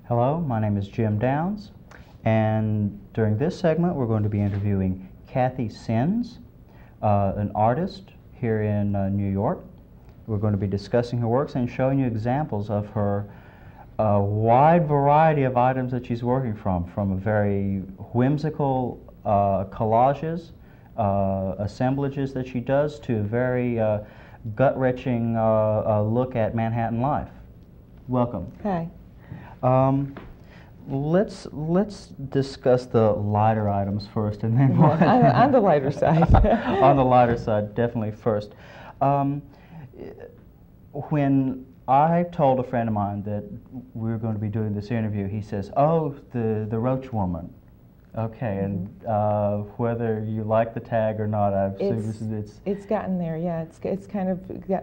Hello, my name is Jim Downs, and during this segment we're going to be interviewing Kathy Sins, an artist here in New York. We're going to be discussing her works and showing you examples of her wide variety of items that she's working from a very whimsical collages, assemblages that she does, to a very gut-wrenching look at Manhattan life. Welcome. Hi. Let's discuss the lighter items first, and then on the lighter side. On the lighter side, definitely first. When I told a friend of mine that we were going to be doing this interview, he says, "Oh, the Roach Woman." Okay, and whether you like the tag or not, I've it's gotten there. Yeah, it's kind of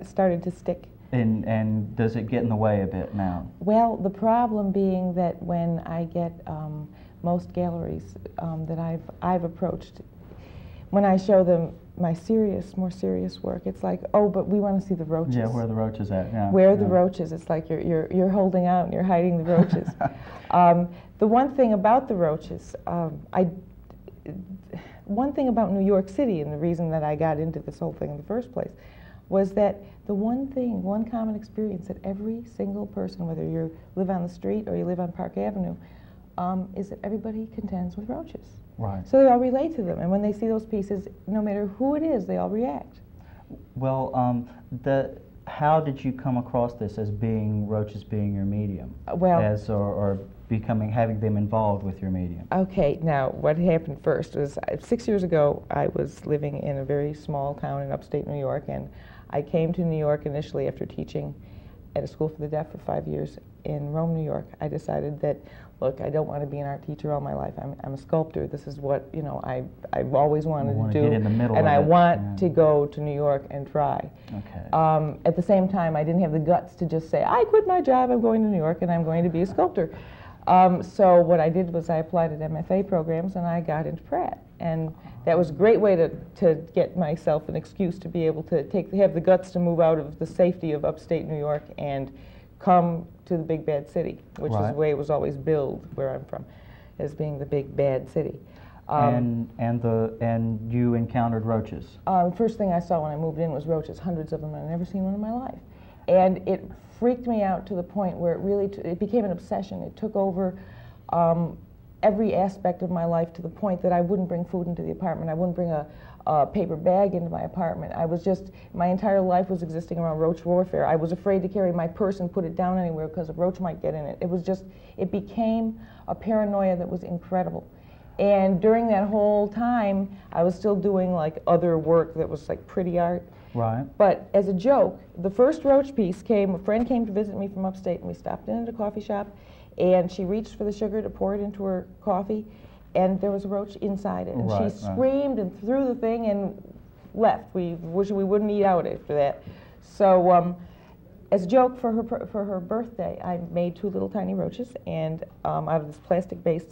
started to stick. And does it get in the way a bit now? Well, the problem being that when I get most galleries that I've approached, when I show them my more serious work, it's like, oh, but we want to see the roaches. Yeah, where are the roaches at? Yeah. Where are the roaches? It's like you're holding out and you're hiding the roaches. The one thing about the roaches, one thing about New York City, and the reason that I got into this whole thing in the first place, was that the one common experience that every single person, whether you live on the street or you live on Park Avenue, is that everybody contends with roaches. Right. So they all relate to them, and when they see those pieces, no matter who it is, they all react. Well, how did you come across this as roaches being your medium? Well, or having them involved with your medium? Okay, now what happened first was 6 years ago I was living in a very small town in upstate New York, and I came to New York initially after teaching at a school for the deaf for 5 years in Rome, New York. I decided that, look, I don't want to be an art teacher all my life. I'm a sculptor. This is what I've always wanted to do, get in the middle and of I it. want to go to New York and try. Okay. At the same time, I didn't have the guts to just say, I quit my job, I'm going to New York, and I'm going to be a sculptor. So what I did was I applied at MFA programs, and I got into Pratt. And that was a great way to get myself an excuse to be able to have the guts to move out of the safety of upstate New York and come to the big bad city, which is the way it was always billed where I'm from, as being the big bad city. And you encountered roaches? First thing I saw when I moved in was roaches, hundreds of them. I'd never seen one in my life. And it freaked me out to the point where it became an obsession. It took over every aspect of my life, to the point that I wouldn't bring food into the apartment. I wouldn't bring a paper bag into my apartment. My entire life was existing around roach warfare. I was afraid to carry my purse and put it down anywhere because a roach might get in it. It became a paranoia that was incredible. And during that whole time, I was still doing like other work that was like pretty art. Right. But as a joke, the first roach piece a friend came to visit me from upstate, and we stopped in at a coffee shop, and she reached for the sugar to pour it into her coffee, and there was a roach inside it. And she screamed and threw the thing and left. We wouldn't eat out after that. So as a joke for her birthday, I made 2 little tiny roaches, and out of this plastic-based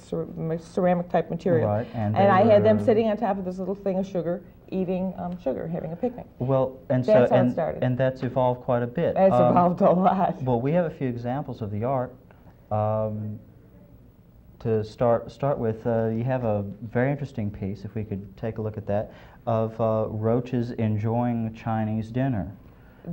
ceramic type material. Right. And I had them sitting on top of this little thing of sugar, eating sugar, having a picnic. Well, and that's how it started. And that's evolved quite a bit. It's evolved a lot. Well, we have a few examples of the art. To start with, you have a very interesting piece, if we could take a look at that, of roaches enjoying Chinese dinner.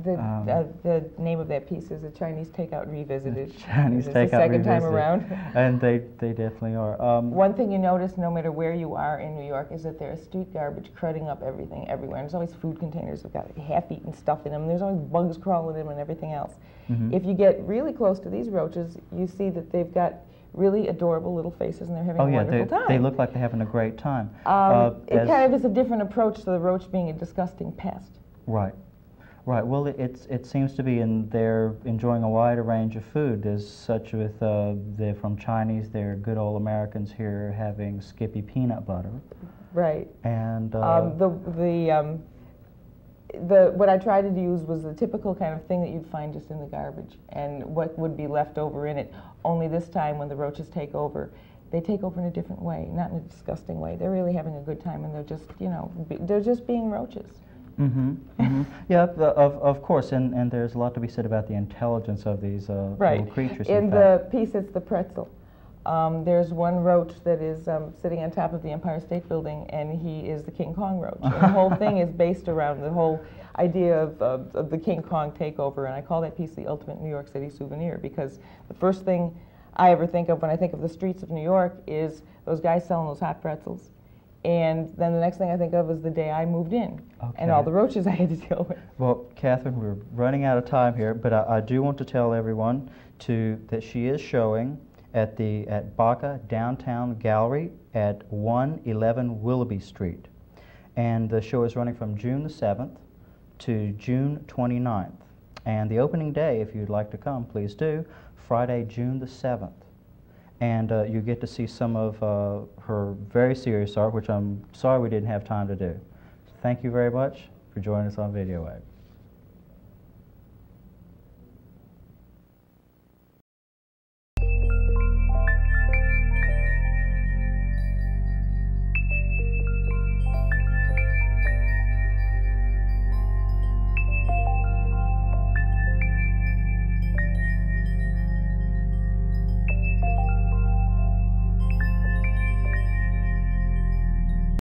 The name of that piece is The Chinese Takeout Revisited. Chinese Takeout It's the second Revisited. time around. And they definitely are. One thing you notice, no matter where you are in New York, is that there's street garbage crudding up everything everywhere. And there's always food containers that got half-eaten stuff in them. There's always bugs crawling in them and everything else. Mm-hmm. If you get really close to these roaches, you see that they've got really adorable little faces, and they're having a wonderful time. They look like they're having a great time. It kind of is a different approach to the roach being a disgusting pest. Right. Right. Well, it seems to be they're enjoying a wider range of food. There's such with they're from Chinese. They're good old Americans here having Skippy peanut butter. Right. And what I tried to use was the typical kind of thing that you'd find just in the garbage, and what would be left over in it. Only this time, when the roaches take over, they take over in a different way, not in a disgusting way. They're really having a good time, and they're just, they're just being roaches. Yeah, of course, and there's a lot to be said about the intelligence of these little creatures. In the piece, it's the pretzel. There's one roach that is sitting on top of the Empire State Building, and he is the King Kong roach. And the whole thing is based around the whole idea of the King Kong takeover, and I call that piece the ultimate New York City souvenir, because the first thing I ever think of when I think of the streets of New York is those guys selling those hot pretzels. And then the next thing I think of is the day I moved in, and all the roaches I had to deal with. Well, Catherine, we're running out of time here, but I do want to tell everyone that she is showing at Baca Downtown Gallery at 111 Willoughby Street. And the show is running from June the 7th to June 29th. And the opening day, if you'd like to come, please do, Friday, June the 7th. And you get to see some of her very serious art, which I'm sorry we didn't have time to do. Thank you very much for joining us on Videowave.